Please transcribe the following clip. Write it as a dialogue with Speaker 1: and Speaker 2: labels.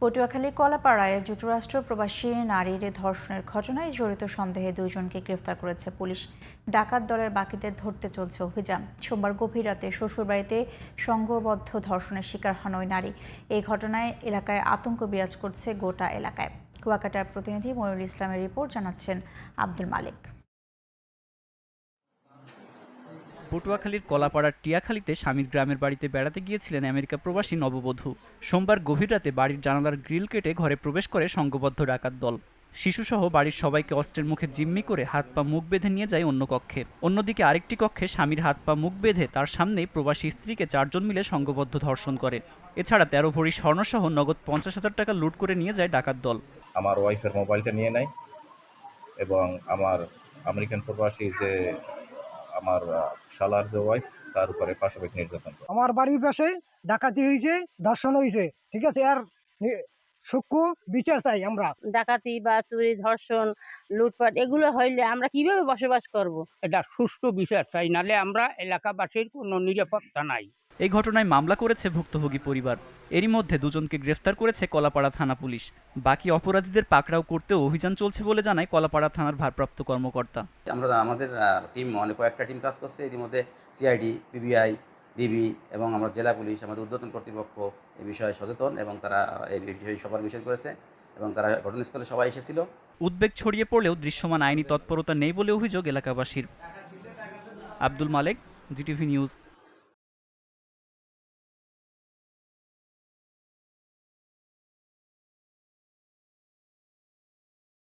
Speaker 1: পটুয়াখালীর কলাপাড়ায় যুক্তরাষ্ট্র প্রবাসী নারীর ধর্ষণের ঘটনায় জড়িত সন্দেহে 2 জনকে গ্রেফতার করেছে পুলিশ। ডাকাত দলের বাকিদের ধরতে চলছে অভিযান। সোমবার গভীর রাতে শ্বশুরবাড়িতে সংঘবদ্ধ ধর্ষণের শিকার হন ওই নারী। এই ঘটনায় এলাকায় আতঙ্ক বিরাজ করছে গোটা এলাকায়। কুয়াকাটার প্রতিনিধি মনিরুল ইসলামের রিপোর্ট, জানাচ্ছেন আব্দুল মালিক।
Speaker 2: পটুয়াখালীর কলাপাড়ার টিয়াখালীতে স্বামীর গ্রামের বাড়িতে বেড়াতে গিয়েছিলেন আমেরিকা প্রবাসী নববধূ। সোমবার গভীর রাতে বাড়ির জানালার গ্রিল কেটে ঘরে প্রবেশ করে সংঘবদ্ধ ডাকাত দল। শিশুসহ বাড়ির সবাইকে অস্ত্রের মুখে জিম্মি করে হাত পা মুখ বেঁধে নিয়ে যায় অন্য কক্ষে। অন্যদিকে আরেকটি কক্ষে স্বামীর হাত পা মুখ বেঁধে তার সামনেই প্রবাসী স্ত্রীকে 4 জন মিলে সংঘবদ্ধ ধর্ষণ করে। এছাড়া 13 ভরি স্বর্ণসহ নগদ 50,000 টাকা লুট করে নিয়ে যায় ডাকাত দল।
Speaker 3: আমার ওয়াইফের মোবাইলটা নিয়ে নেয় এবং আমার আমেরিকান প্রবাসী যে আমার শালার যে ওয়াইফ, তার উপরে পাশাপাশি নির্যাতন করে।
Speaker 4: আমার বাড়ির পাশে ডাকাতি হয়েছে, ধর্ষণ হয়েছে, ঠিক আছে। আর সূক্ষ্ম বিচার চাই আমরা।
Speaker 5: ডাকাতি বা চুরি, ধর্ষণ, লুটপাট এগুলো হইলে আমরা কিভাবে বসবাস করব?
Speaker 6: এটা সুষ্ঠু বিচার চাই, নালে আমরা এলাকাবাসীর কোনো নিরাপত্তা নাই।
Speaker 2: এই ঘটনায় মামলা করেছে ভুক্তভোগী পরিবার। এরই মধ্যে 2 জনকে গ্রেফতার করেছে কলাপাড়া থানা পুলিশ। বাকি অপরাধীদের পাকড়াও করতেও অভিযান চলছে বলে জানায় কলাপাড়া থানার ভারপ্রাপ্ত কর্মকর্তা।
Speaker 7: আমাদের টিম কয়েকটা টিম কাজ করছে। ইতিমধ্যে সিআইডি, পিবিআই, ডিবি এবং আমরা জেলা পুলিশ, আমাদের ঊর্ধ্বতন কর্তৃপক্ষ এই বিষয়ে সচেতন এবং তারা এই বিষয়ে সবার বিষয় করেছে এবং তারা ঘটনাস্থলে সবাই এসেছিল।
Speaker 2: উদ্বেগ ছড়িয়ে পড়লেও দৃশ্যমান আইনি তৎপরতা নেই বলে অভিযোগ এলাকাবাসীর। আব্দুল মালেক, জিটিভি নিউজ।